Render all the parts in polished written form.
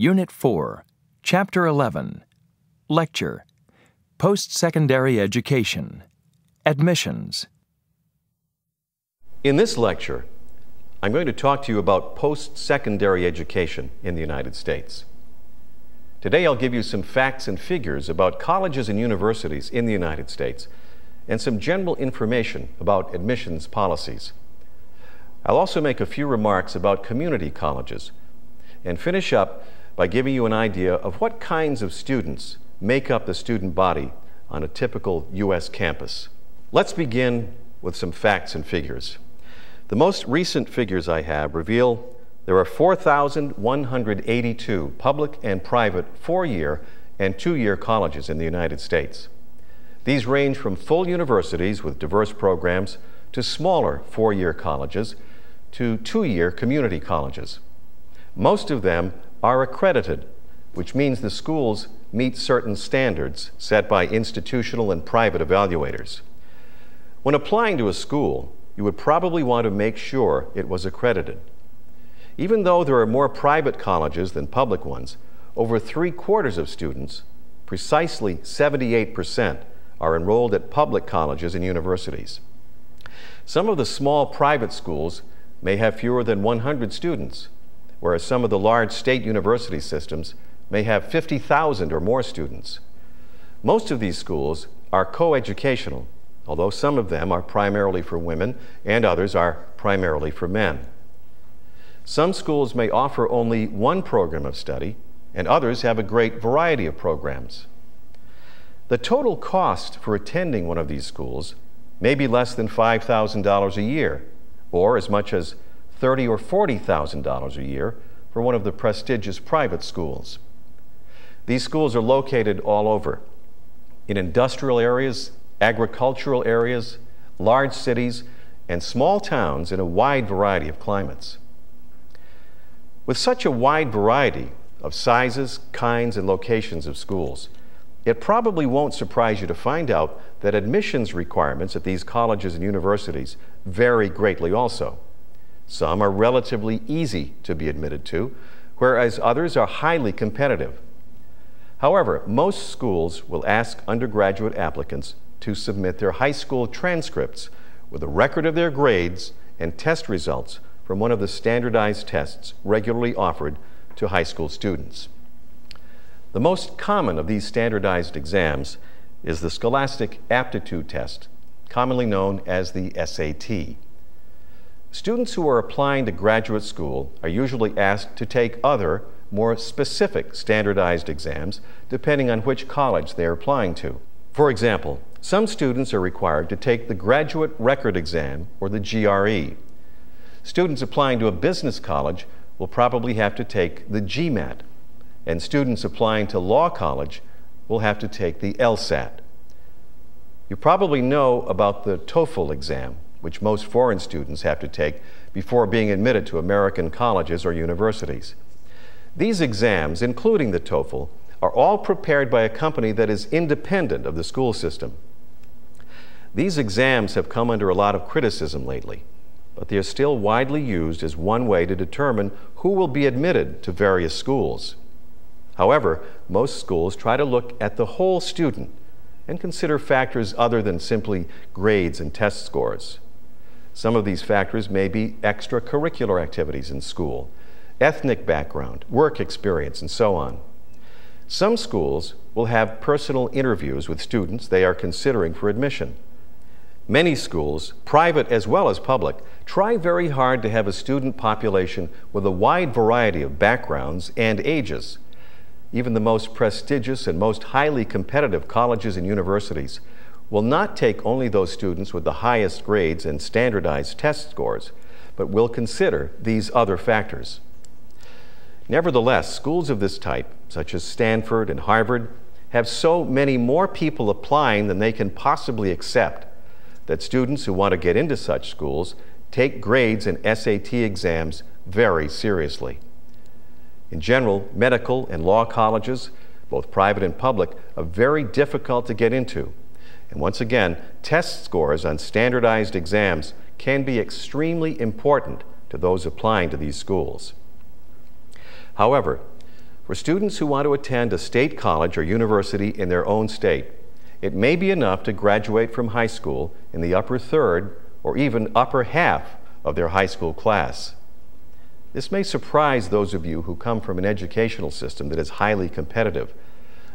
Unit 4, Chapter 11, Lecture, Postsecondary Education, Admissions. In this lecture, I'm going to talk to you about post-secondary education in the United States. Today I'll give you some facts and figures about colleges and universities in the United States and some general information about admissions policies. I'll also make a few remarks about community colleges and finish up by giving you an idea of what kinds of students make up the student body on a typical U.S. campus. Let's begin with some facts and figures. The most recent figures I have reveal there are 4,182 public and private four-year and two-year colleges in the United States. These range from full universities with diverse programs to smaller four-year colleges to two-year community colleges. Most of them are accredited, which means the schools meet certain standards set by institutional and private evaluators. When applying to a school, you would probably want to make sure it was accredited. Even though there are more private colleges than public ones, over 3/4 of students, precisely 78%, are enrolled at public colleges and universities. Some of the small private schools may have fewer than 100 students, whereas some of the large state university systems may have 50,000 or more students. Most of these schools are coeducational, although some of them are primarily for women and others are primarily for men. Some schools may offer only one program of study, and others have a great variety of programs. The total cost for attending one of these schools may be less than $5,000 a year, or as much as $30,000 or $40,000 a year for one of the prestigious private schools. These schools are located all over, in industrial areas, agricultural areas, large cities, and small towns in a wide variety of climates. With such a wide variety of sizes, kinds, and locations of schools, it probably won't surprise you to find out that admissions requirements at these colleges and universities vary greatly also. Some are relatively easy to be admitted to, whereas others are highly competitive. However, most schools will ask undergraduate applicants to submit their high school transcripts with a record of their grades and test results from one of the standardized tests regularly offered to high school students. The most common of these standardized exams is the Scholastic Aptitude Test, commonly known as the SAT. Students who are applying to graduate school are usually asked to take other, more specific standardized exams depending on which college they are applying to. For example, some students are required to take the Graduate Record Exam, or the GRE. Students applying to a business college will probably have to take the GMAT, and students applying to law college will have to take the LSAT. You probably know about the TOEFL exam, which most foreign students have to take before being admitted to American colleges or universities. These exams, including the TOEFL, are all prepared by a company that is independent of the school system. These exams have come under a lot of criticism lately, but they are still widely used as one way to determine who will be admitted to various schools. However, most schools try to look at the whole student and consider factors other than simply grades and test scores. Some of these factors may be extracurricular activities in school, ethnic background, work experience, and so on. Some schools will have personal interviews with students they are considering for admission. Many schools, private as well as public, try very hard to have a student population with a wide variety of backgrounds and ages. Even the most prestigious and most highly competitive colleges and universities will not take only those students with the highest grades and standardized test scores, but will consider these other factors. Nevertheless, schools of this type, such as Stanford and Harvard, have so many more people applying than they can possibly accept that students who want to get into such schools take grades and SAT exams very seriously. In general, medical and law colleges, both private and public, are very difficult to get into. And once again, test scores on standardized exams can be extremely important to those applying to these schools. However, For students who want to attend a state college or university in their own state, it may be enough to graduate from high school in the upper third or even upper half of their high school class. This may surprise those of you who come from an educational system that is highly competitive,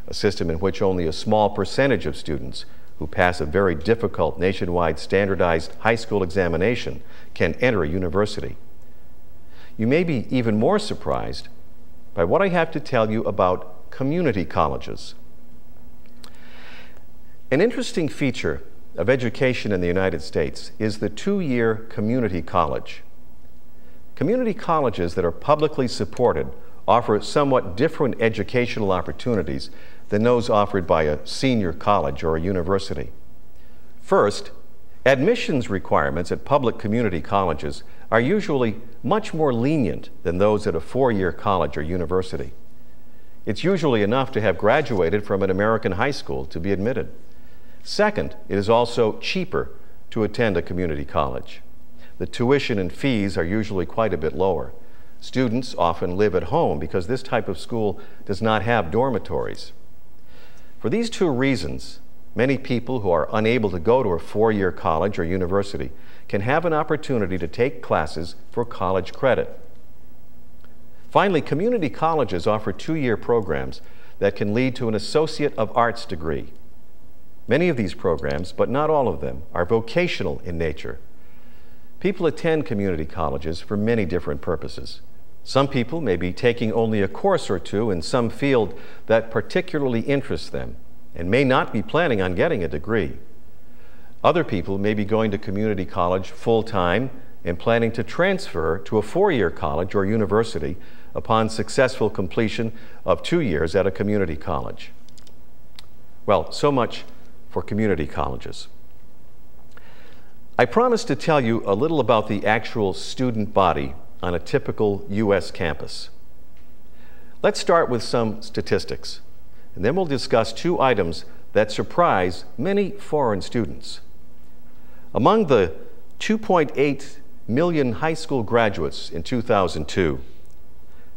a system in which only a small percentage of students who pass a very difficult nationwide standardized high school examination can enter a university. You may be even more surprised by what I have to tell you about community colleges. An interesting feature of education in the United States is the two-year community college. Community colleges that are publicly supported offer somewhat different educational opportunities than those offered by a senior college or a university. First, admissions requirements at public community colleges are usually much more lenient than those at a four-year college or university. It's usually enough to have graduated from an American high school to be admitted. Second, it is also cheaper to attend a community college. The tuition and fees are usually quite a bit lower. Students often live at home because this type of school does not have dormitories. For these two reasons, many people who are unable to go to a four-year college or university can have an opportunity to take classes for college credit. Finally, community colleges offer two-year programs that can lead to an Associate of Arts degree. Many of these programs, but not all of them, are vocational in nature. People attend community colleges for many different purposes. Some people may be taking only a course or two in some field that particularly interests them and may not be planning on getting a degree. Other people may be going to community college full-time and planning to transfer to a four-year college or university upon successful completion of 2 years at a community college. Well, so much for community colleges. I promised to tell you a little about the actual student body on a typical U.S. campus. Let's start with some statistics, and then we'll discuss two items that surprise many foreign students. Among the 2.8 million high school graduates in 2002,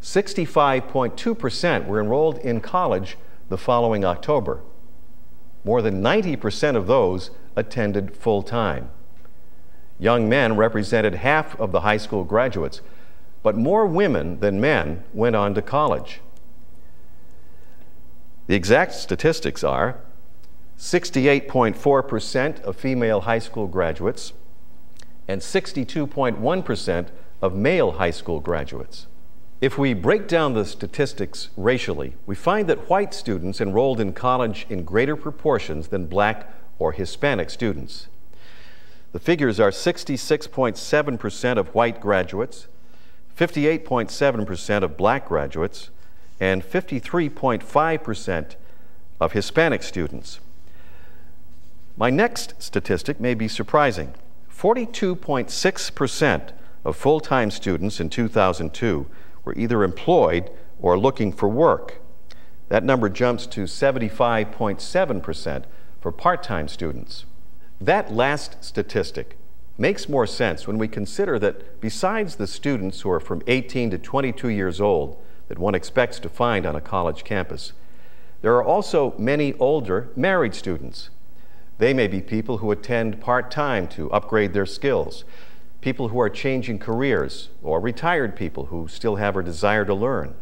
65.2% were enrolled in college the following October. More than 90% of those attended full-time. Young men represented half of the high school graduates, but more women than men went on to college. The exact statistics are 68.4% of female high school graduates and 62.1% of male high school graduates. If we break down the statistics racially, we find that white students enrolled in college in greater proportions than black or Hispanic students. The figures are 66.7% of white graduates, 58.7% of black graduates, and 53.5% of Hispanic students. My next statistic may be surprising. 42.6% of full-time students in 2002 were either employed or looking for work. That number jumps to 75.7% for part-time students. That last statistic makes more sense when we consider that besides the students who are from 18 to 22 years old that one expects to find on a college campus, there are also many older married students. They may be people who attend part-time to upgrade their skills, people who are changing careers, or retired people who still have a desire to learn.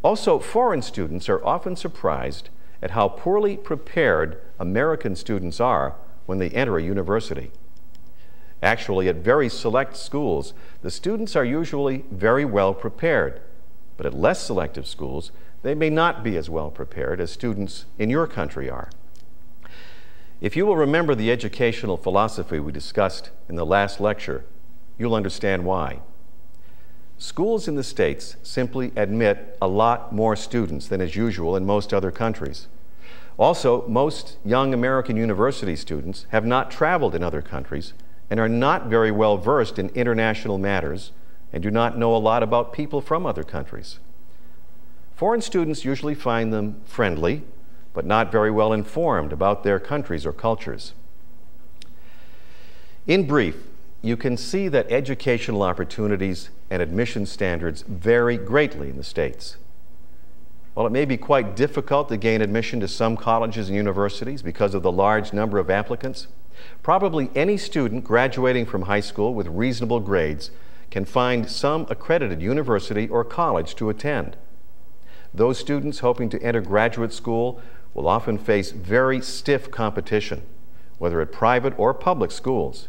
Also, foreign students are often surprised at how poorly prepared American students are when they enter a university. Actually, at very select schools, the students are usually very well prepared, but at less selective schools, they may not be as well prepared as students in your country are. If you will remember the educational philosophy we discussed in the last lecture, you'll understand why. Schools in the States simply admit a lot more students than is usual in most other countries. Also, most young American university students have not traveled in other countries and are not very well versed in international matters and do not know a lot about people from other countries. Foreign students usually find them friendly, but not very well informed about their countries or cultures. In brief, you can see that educational opportunities and admission standards vary greatly in the States. While it may be quite difficult to gain admission to some colleges and universities because of the large number of applicants, probably any student graduating from high school with reasonable grades can find some accredited university or college to attend. Those students hoping to enter graduate school will often face very stiff competition, whether at private or public schools.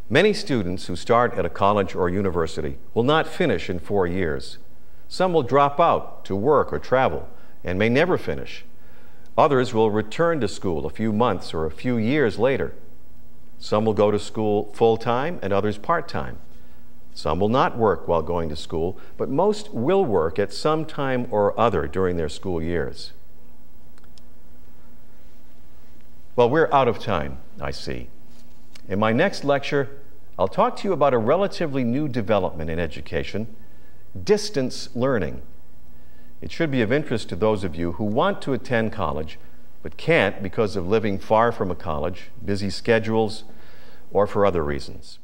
Many students who start at a college or university will not finish in 4 years. Some will drop out to work or travel and may never finish. Others will return to school a few months or a few years later. Some will go to school full-time and others part-time. Some will not work while going to school, but most will work at some time or other during their school years. Well, we're out of time, I see. In my next lecture, I'll talk to you about a relatively new development in education, distance learning. It should be of interest to those of you who want to attend college but can't because of living far from a college, busy schedules, or for other reasons.